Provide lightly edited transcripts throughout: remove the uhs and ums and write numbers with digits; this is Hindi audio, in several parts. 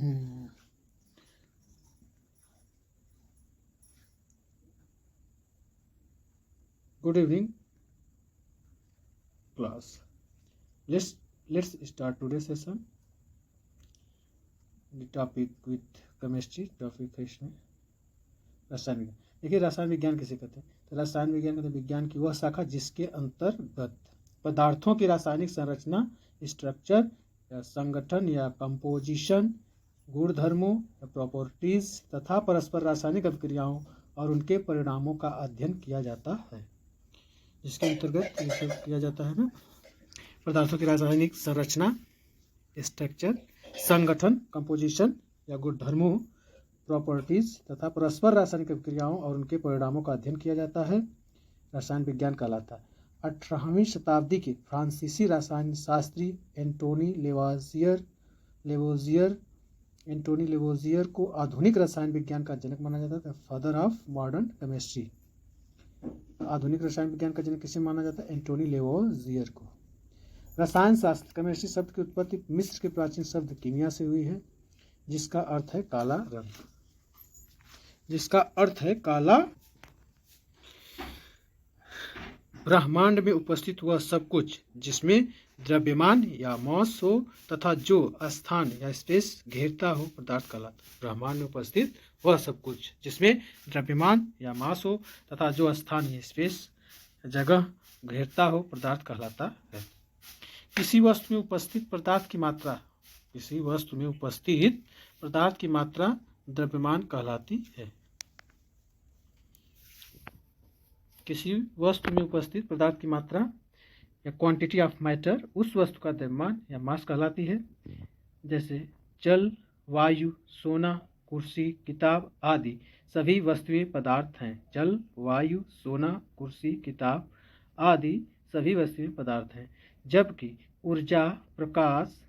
Good evening, class. Let's start today's session. The topic with chemistry. Topic है इसमें रसायन विज्ञान। देखिए रसायन विज्ञान किसे कहते हैं? तो रसायन विज्ञान कहते हैं विज्ञान की वह शाखा जिसके अंतर्गत पदार्थों की रासायनिक संरचना, स्ट्रक्चर या संगठन या कंपोजिशन, गुणधर्मों या प्रॉपर्टीज तथा परस्पर रासायनिक अभिक्रियाओं और उनके परिणामों का अध्ययन किया जाता है। जिसके अंतर्गत ये किया जाता है ना, पदार्थों की रासायनिक संरचना, स्ट्रक्चर, संगठन, कंपोजिशन या गुणधर्मों, प्रॉपर्टीज तथा परस्पर रासायनिक अभिक्रियाओं और उनके परिणामों का अध्ययन किया जाता है, रसायन विज्ञान कहलाता है। 18वीं शताब्दी के फ्रांसीसी रसायन शास्त्री एंटोनी लेवोजियर को आधुनिक रसायन विज्ञान का जनक माना जाता है, फादर ऑफ मॉडर्न केमिस्ट्री। आधुनिक रसायन विज्ञान का जनक किसे माना जाता है? एंटोनी लेवोजियर को। रसायन शास्त्र केमिस्ट्री शब्द की उत्पत्ति मिस्र के प्राचीन शब्द कीमिया से हुई है, जिसका अर्थ है काला रंग। जिसका अर्थ है काला। ब्रह्मांड में उपस्थित वह सब कुछ जिसमें द्रव्यमान या मास हो तथा जो स्थान या स्पेस घेरता हो पदार्थ कहलाता है। ब्रह्मांड में उपस्थित वह सब कुछ जिसमें द्रव्यमान या मास हो तथा जो स्थान या स्पेस जगह घेरता हो पदार्थ कहलाता है। किसी वस्तु में उपस्थित पदार्थ की मात्रा द्रव्यमान कहलाती है। किसी वस्तु में उपस्थित पदार्थ की मात्रा या क्वांटिटी ऑफ मैटर उस वस्तु का द्रव्यमान या मास कहलाती है। जैसे जल, वायु, सोना, कुर्सी, किताब आदि सभी वस्तुएं पदार्थ हैं। जल, वायु, सोना, कुर्सी, किताब आदि सभी वस्तुएं पदार्थ हैं। जबकि ऊर्जा, प्रकाश,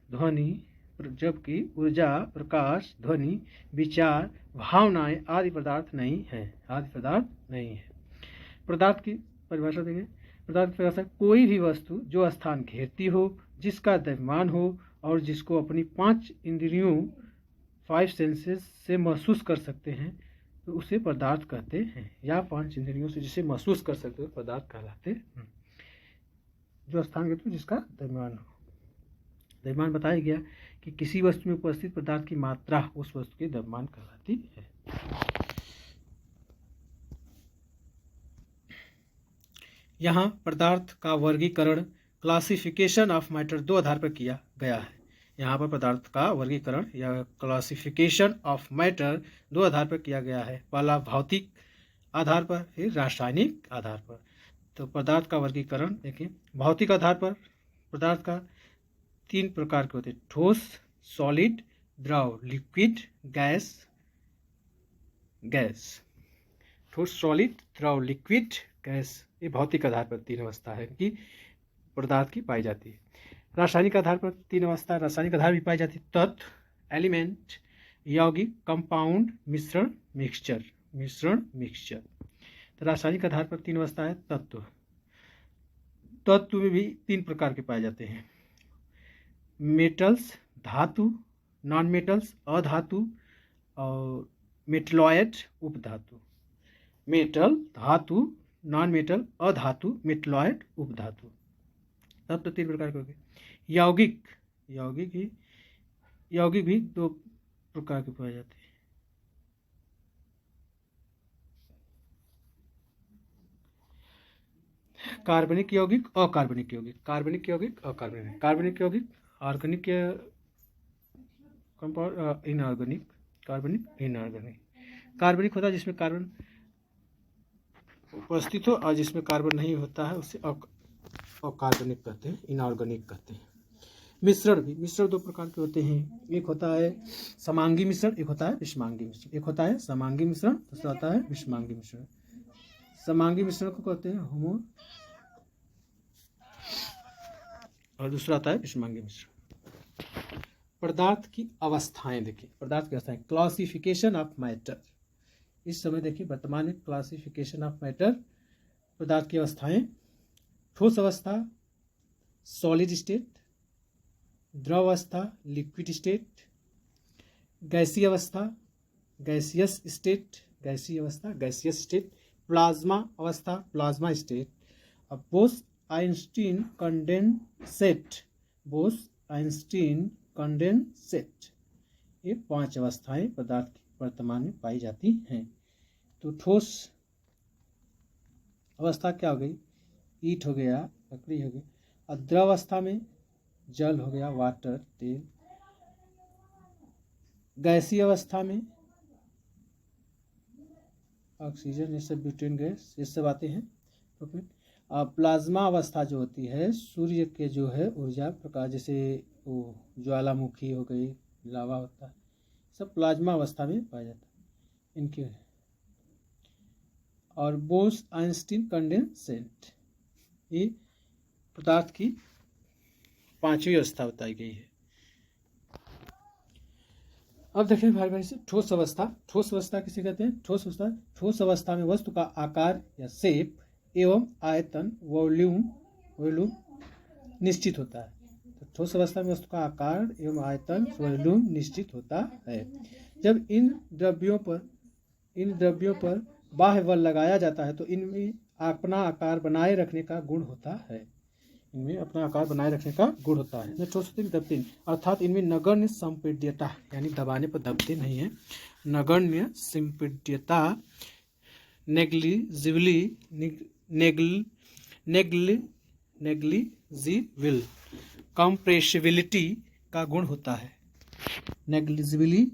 ध्वनि, विचार, भावनाएं आदि पदार्थ नहीं है। पदार्थ की परिभाषा देखें। पदार्थ की परिभाषा कोई भी वस्तु जो स्थान घेरती हो, जिसका द्रव्यमान हो और जिसको अपनी 5 इंद्रियों 5 सेंसेस से महसूस कर सकते हैं तो उसे पदार्थ कहते हैं। या 5 इंद्रियों से जिसे महसूस कर सकते हो पदार्थ कहलाते हैं। जो स्थान घेरती हो जिसका द्रव्यमान हो। द्रव्यमान बताया गया कि किसी वस्तु में उपस्थित पदार्थ की मात्रा उस वस्तु के द्रव्यमान कहलाती है। यहाँ पदार्थ का वर्गीकरण क्लासिफिकेशन ऑफ मैटर 2 आधार पर किया गया है। यहाँ पर पदार्थ का वर्गीकरण या क्लासिफिकेशन ऑफ मैटर 2 आधार पर किया गया है। पहला भौतिक आधार पर, फिर रासायनिक आधार पर। तो पदार्थ का वर्गीकरण देखिए। भौतिक आधार पर पदार्थ का 3 प्रकार के होते हैं: ठोस, सॉलिड, द्रव, लिक्विड, गैस। ठोस, सॉलिड, द्रव, लिक्विड, गैस। ये भौतिक आधार पर 3 अवस्था है कि पदार्थ की पाई जाती है। रासायनिक आधार पर 3 अवस्था रासायनिक आधार भी पाई जाती है: तत्व, एलिमेंट, यौगिक, कंपाउंड, मिश्रण, मिक्सचर। तो रासायनिक आधार पर 3 अवस्था है। तत्व में भी 3 प्रकार के पाए जाते हैं: मेटल्स, धातु, नॉन मेटल्स, अधातु, और मेटलॉयड, उपधातु। मेटल, धातु, नॉन मेटल, अधातु, मेटलॉयड, उपधातु। तब तो 3 प्रकार के हो गए। यौगिक भी 2 प्रकार के पाए जाते हैं: कार्बनिक यौगिक, अकार्बनिक यौगिक। कार्बनिक यौगिक ऑर्गेनिक कंपाउंड, इनऑर्गेनिक। कार्बनिक होता है जिसमें कार्बन उपस्थित हो और जिसमें कार्बन नहीं होता है उसे अकार्बनिक कहते हैं, इनऑर्गेनिक कहते हैं। मिश्रण 2 प्रकार के होते हैं। एक होता है समांगी मिश्रण, एक होता है विषमांगी मिश्रण। एक होता है समांगी मिश्रण, दूसरा होता है विषमांगी मिश्रण। समांगी मिश्रण को कहते हैं होमो और दूसरा होता है विषमांगी मिश्रण। पदार्थ की अवस्थाएं देखिए। पदार्थ की अवस्थाएं, क्लासिफिकेशन ऑफ मैटर। इस समय देखिए वर्तमान में क्लासिफिकेशन ऑफ मैटर, पदार्थ की अवस्थाएं: ठोस अवस्था, सॉलिड स्टेट, द्रव अवस्था, लिक्विड स्टेट, गैसीय अवस्था, गैसियस स्टेट, गैसीय अवस्था, गैसियस स्टेट, प्लाज्मा अवस्था, प्लाज्मा स्टेट, अब Bose Einstein condensate, Bose Einstein condensate, ये 5 अवस्थाएं पदार्थ की वर्तमान में पाई जाती हैं। तो ठोस अवस्था क्या हो गई, ईट हो गया, लकड़ी हो गई। और द्रव अवस्था में जल हो गया, वाटर, तेल। गैसीय अवस्था में ऑक्सीजन, ये सब ब्यूटेन गैस, ये सब आते हैं। तो फिर प्लाज्मा अवस्था जो होती है, सूर्य के जो है ऊर्जा प्रकाश, जैसे वो ज्वालामुखी हो गई, लावा होता है, सब प्लाज्मा अवस्था में पाया जाता है इनके। और बोस आइंस्टीन कंडेंसेट, ये पदार्थ की 5वीं अवस्था बताई गई है। अब देखिए भाई भाई से ठोस अवस्था। ठोस अवस्था किसे कहते हैं? ठोस अवस्था, ठोस अवस्था में वस्तु का आकार या शेप एवं आयतन, वॉल्यूम निश्चित होता है। तो ठोस अवस्था में वस्तु का आकार एवं आयतन, वॉल्यूम निश्चित होता है। जब इन द्रव्यों पर बाह्य बल लगाया जाता है तो इनमें अपना आकार बनाए रखने का गुण होता है। इनमें अपना आकार बनाए रखने का गुण होता है। ठोस दबते नहीं, अर्थात इनमें नगण्य संपीड्यता, यानी दबाने पर दबते नहीं है। नगण्य संपीड्यता, नेग्लिजिबल कंप्रेसिबिलिटी का गुण होता है। नेग्लिजिबली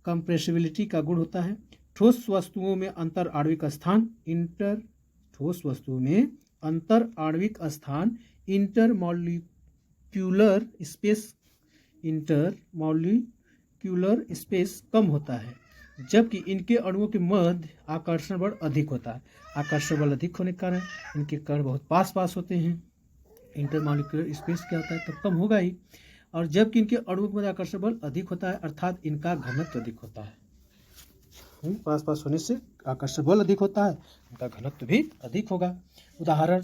कंप्रेसिबिलिटी का गुण होता है। ठोस वस्तुओं में अंतर आणविक स्थान, ठोस वस्तुओं में अंतर आणविक स्थान, इंटरमॉलिक्यूलर स्पेस कम होता है, जबकि इनके अणुओं के मध्य आकर्षण बल अधिक होता है। आकर्षण बल अधिक होने के कारण इनके कण बहुत पास होते हैं। इंटरमॉलिक्यूलर स्पेस क्या होता है, तो कम होगा ही। और जबकि इनके अणुओं के मध्य आकर्षण बल अधिक होता है, अर्थात इनका घनत्व अधिक होता है। पास होने से आकर्षण बल अधिक होता है, इनका घनत्व भी अधिक होगा। उदाहरण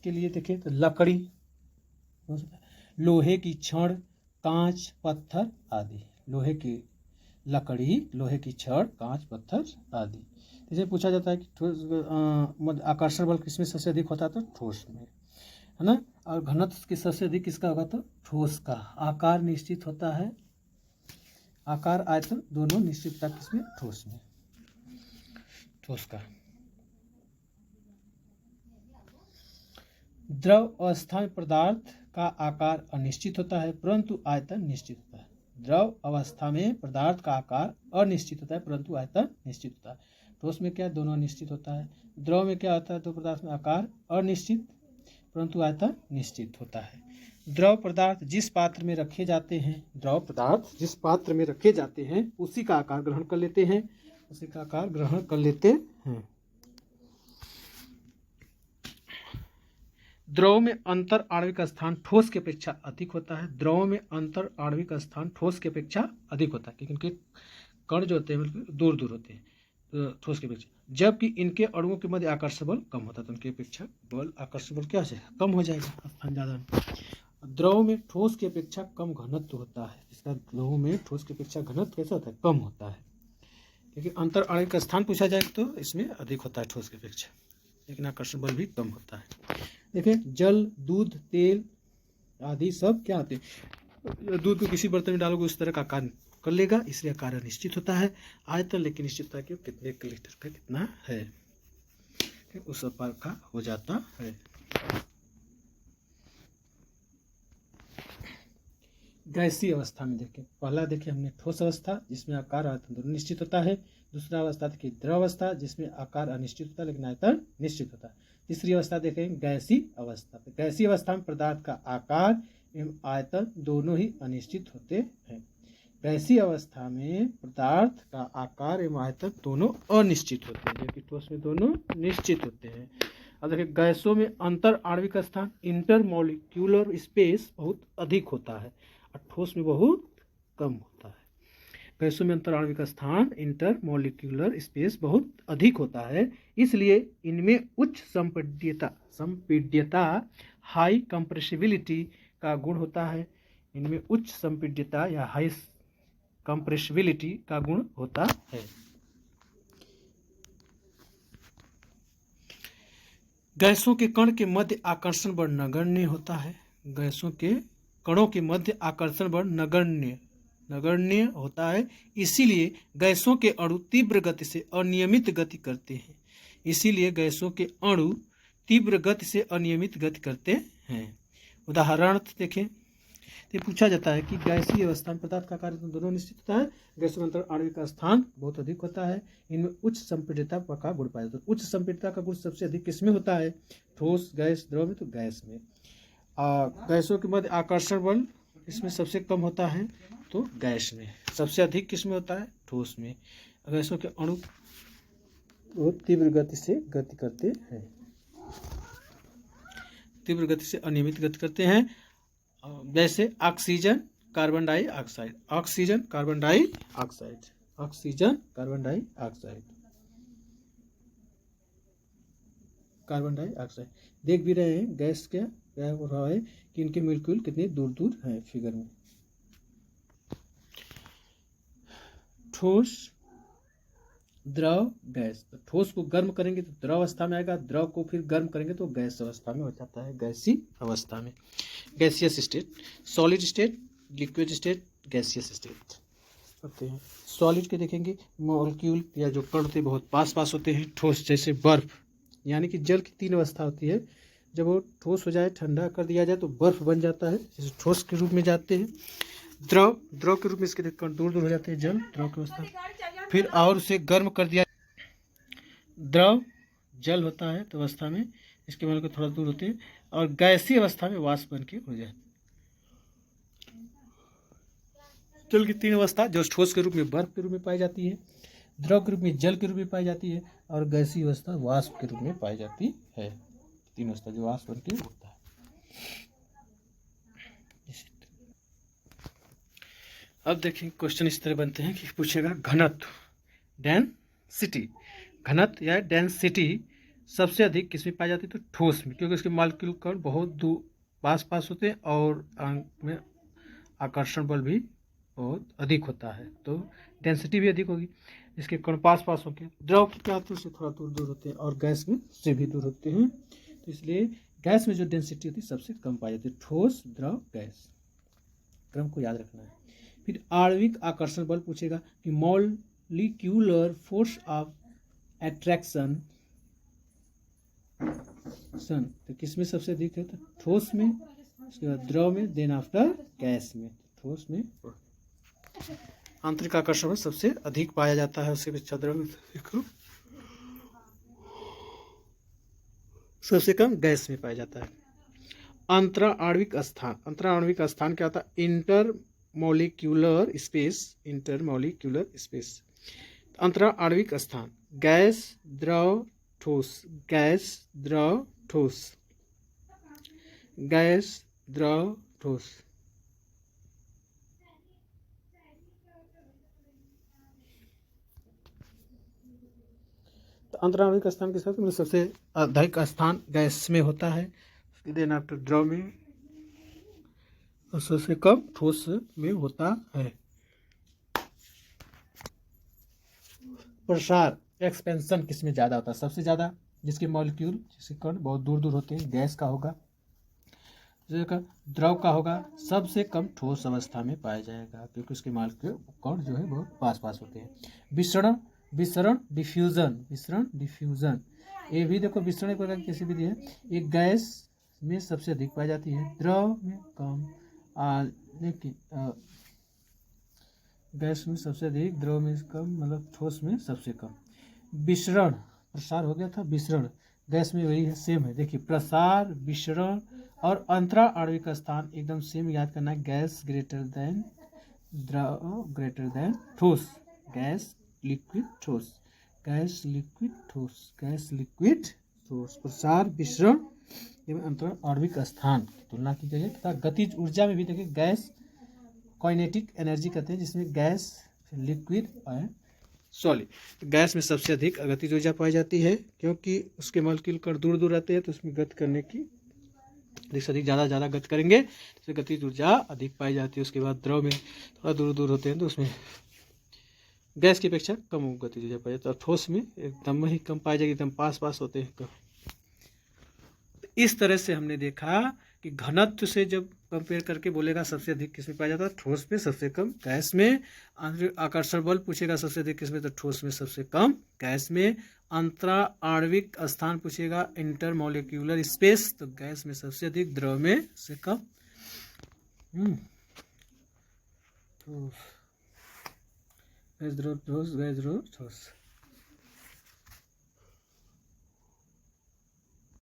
के लिए देखें तो लकड़ी, लोहे की छड़, कांच, पत्थर आदि। लोहे की लकड़ी, लोहे की छड़, कांच, पत्थर आदि। जैसे पूछा जाता है कि ठोस आकर्षण बल किसमें सबसे अधिक होता है, तो ठोस में, है ना। और घनत्व की सबसे अधिक किसका होगा, तो ठोस का। आकार निश्चित होता है, आकार आयतन दोनों निश्चित होता है किसमें, ठोस में, ठोस का। द्रव अवस्था में पदार्थ का आकार अनिश्चित होता है परंतु आयतन निश्चित होता है। द्रव अवस्था में पदार्थ का आकार अनिश्चित होता है परंतु आयतन निश्चित होता है। ठोस में क्या, दोनों निश्चित होता है। द्रव में क्या होता है, तो पदार्थ में आकार अनिश्चित परंतु आयतन निश्चित होता है। द्रव पदार्थ जिस पात्र में रखे जाते हैं, द्रव पदार्थ जिस पात्र में रखे जाते हैं उसी का आकार ग्रहण कर लेते हैं, उसी का आकार ग्रहण कर लेते हैं। द्रव में अंतर आणविक स्थान ठोस की अपेक्षा अधिक होता है। द्रव में अंतर आणविक स्थान ठोस की अपेक्षा अधिक होता है, क्योंकि इनके कण जो होते हैं दूर दूर होते हैं तो ठोस की अपेक्षा, जबकि इनके अणुओं के मध्य आकर्षण बल कम होता है, तो उनकी अपेक्षा बल, आकर्षण बल क्या है, कम हो जाएगा, स्थान ज़्यादा। द्रव में ठोस की अपेक्षा कम घनत्व होता है, इसका द्रव में ठोस की अपेक्षा घनत्व कैसा होता है, कम होता है, क्योंकि अंतर आणविक स्थान पूछा जाए तो इसमें अधिक होता है ठोस की अपेक्षा, लेकिन आकर्षण बल भी कम होता है। देखिए जल, दूध, तेल आदि सब क्या आते हैं, दूध को किसी बर्तन में डालोगे उस तरह का आकार कर लेगा, इसलिए आकार निश्चित होता है। आयतन लेकिन निश्चित होता है कि कितने लीटर का कितना है, उस प्रकार का हो जाता है। गैसीय अवस्था में देखें, पहला देखें हमने ठोस अवस्था जिसमें आकार आयतन दोनों निश्चित होता है। दूसरा अवस्था देखिए द्रव अवस्था जिसमें आकार अनिश्चित होता है लेकिन आयतन निश्चित होता है। तीसरी अवस्था देखें गैसीय अवस्था। गैसीय अवस्था में पदार्थ का आकार एवं आयतन दोनों ही अनिश्चित होते हैं। गैसीय अवस्था में पदार्थ का आकार एवं आयतन दोनों अनिश्चित होते हैं, जबकि ठोस में दोनों निश्चित होते हैं। अब देखिए गैसों में अंतर आणविक स्थान इंटरमॉलिक्यूलर स्पेस बहुत अधिक होता है और ठोस में बहुत कम होता है। गैसों में अंतर आणविक स्थान इंटरमॉलिक्यूलर स्पेस बहुत अधिक होता है, इसलिए इनमें उच्च संपीड्यता हाई कंप्रेसिबिलिटी का गुण होता है। इनमें उच्च संपीड्यता या हाई कंप्रेसिबिलिटी का गुण होता है। गैसों के कण के मध्य आकर्षण बल नगण्य होता है। गैसों के कणों के मध्य आकर्षण बल नगण्य होता है। इसीलिए गैसों के अणु तीव्र गति से अनियमित गति करते हैं। इसीलिए गैसों के अणु तीव्र गति से अनियमित गति करते हैं। उदाहरण देखें, तो पूछा जाता है कि गैसीय अवस्था में पदार्थ का कार्य दोनों निश्चित होता है। गैसों के अंतर आणविक स्थान बहुत अधिक होता है। इनमें उच्च संपीड़ितता का गुण पाया जाता है। उच्च संपीड़ितता का गुण सबसे अधिक किसमें होता है? ठोस, गैस, द्रव में। तो गैस में। गैसों के मध्य आकर्षण बल इसमें सबसे कम होता है तो गैस में। सबसे अधिक किसमें होता है? ठोस में। गैसों के अणु बहुत तीव्र गति से गति करते हैं, तीव्र गति से अनियमित गति करते हैं। जैसे oxygen, carbon dioxide, oxygen, carbon dioxide, oxygen, carbon dioxide, carbon dioxide. देख भी रहे हैं गैस क्या हो रहा है कि इनके मॉलिक्यूल कितने दूर दूर हैं फिगर में। ठोस, द्रव, गैस। तो ठोस को गर्म करेंगे तो द्रव अवस्था में आएगा, द्रव को फिर गर्म करेंगे तो गैस अवस्था में हो जाता है, गैसीय अवस्था में। Gaseous state, solid state, liquid state, gaseous state होते हैं। सॉलिड के देखेंगे मॉलिक्यूल या जो कण होते हैं बहुत पास पास होते हैं। ठोस जैसे बर्फ, यानी कि जल की 3 अवस्था होती है। जब वो ठोस हो जाए, ठंडा कर दिया जाए तो बर्फ बन जाता है, जैसे ठोस के रूप में जाते हैं। द्रव के रूप में इसके कण दूर दूर हो जाते हैं, जल द्रव की अवस्था। फिर और उसे गर्म कर दिया, द्रव जल होता है तो अवस्था में इसके मॉलिक्यूल थोड़ा दूर होते हैं। और गैसीय अवस्था में वाष्प बन के हो जाए। जल की 3 अवस्था, जो ठोस के रूप में बर्फ के रूप में पाई जाती है, द्रव के रूप में जल के रूप में पाई जाती है, और गैसीय अवस्था वाष्प के रूप में पाई जाती है। 3 अवस्था जो वाष्प बन के होता है। अब देखें क्वेश्चन इस तरह बनते हैं कि पूछेगा घनत्व, डेंसिटी, घनत्व या डेंसिटी सबसे अधिक किसमें पाई जाती है? तो ठोस में, क्योंकि इसके मॉलिक्यूल कण बहुत दूर पास होते हैं और में आकर्षण बल भी बहुत अधिक होता है, तो डेंसिटी भी अधिक होगी। इसके कण पास होंगे। द्रव की क्या होती है? उससे थोड़ा दूर दूर होते हैं, और गैस में से भी दूर होते हैं। तो इसलिए गैस में जो डेंसिटी होती है सबसे कम पाई जाती है। ठोस, द्रव, गैस, क्रम को याद रखना है। फिर आणविक आकर्षण बल पूछेगा कि मॉलिक्यूलर फोर्स ऑफ एट्रैक्शन तो किसमें सबसे अधिक है? तो ठोस में, उसके बाद द्रव में, देन आफ्टर गैस में। ठोस में आंतरिक आकर्षण बल सबसे अधिक पाया जाता है, उससे अच्छा द्रव सबसे कम गैस में पाया जाता है। अंतरा आणविक स्थान क्या होता है? Intermolecular space, intermolecular space. अंतरा आणविक स्थान, गैस, द्रव, ठोस, गैस, द्रव, ठोस, गैस, द्रव, ठोस। तो अंतरा आणविक स्थान के साथ सबसे अधिक स्थान गैस में होता है, देन आफ्टर द्रव में, और सबसे कम ठोस में होता है। प्रसार, एक्सपेंशन किसमें ज़्यादा होता है? सबसे ज़्यादा जिसके मॉलिक्यूल, जिसके कण बहुत दूर दूर होते हैं, गैस का होगा। द्रव का होगा। सबसे कम ठोस अवस्था में पाया जाएगा, क्योंकि उसके मॉलिक्यूल कण जो है बहुत पास होते हैं। विसरण, डिफ्यूजन, ये भी देखो विसरण एक प्रकार की कैसी विधि है। एक गैस में सबसे अधिक पाई जाती है, द्रव में कम, लेकिन गैस में सबसे अधिक, द्रव में कम, मतलब ठोस में सबसे कम। विसरण, प्रसार हो गया था, विसरण गैस में वही है, सेम है। देखिए प्रसार, विसरण और अंतरा आणविक स्थान एकदम सेम याद करना है। गैस ग्रेटर देन द्रव ग्रेटर देन ठोस, गैस, लिक्विड, ठोस, गैस, लिक्विड, ठोस, गैस, लिक्विड, ठोस। प्रसार, विसरण एवं अंतर आणविक स्थान की तुलना की गई है। तथा गतिज ऊर्जा में भी देखिए गैस काइनेटिक एनर्जी कहते हैं, जिसमें गैस, लिक्विड और सॉलिड। गैस में सबसे अधिक गतिज ऊर्जा पाई जाती है, क्योंकि उसके मॉलिक्यूल कण दूर दूर रहते हैं, तो उसमें गति करने की अधिक से अधिक ज़्यादा गति करेंगे तो गतिज ऊर्जा अधिक पाई जाती है। उसके बाद द्रव में थोड़ा दूर होते हैं तो उसमें गैस की अपेक्षा कम गतिज ऊर्जा पाई जाती है, और ठोस में एकदम ही कम पाई जाएगी, एकदम पास होते हैं कम। इस तरह से हमने देखा कि घनत्व से जब कंपेयर करके बोलेगा सबसे अधिक किसमें पाया जाता है, ठोस में, सबसे कम गैस में। आकर्षण बल पूछेगा सबसे अधिक किसमें, तो ठोस में, सबसे कम गैस में। अंतरा आणविक स्थान पूछेगा, इंटरमोलिक्यूलर स्पेस, तो गैस में सबसे अधिक, द्रव में से कम। गैस द्रव ठोस, गैस द्रव ठोस।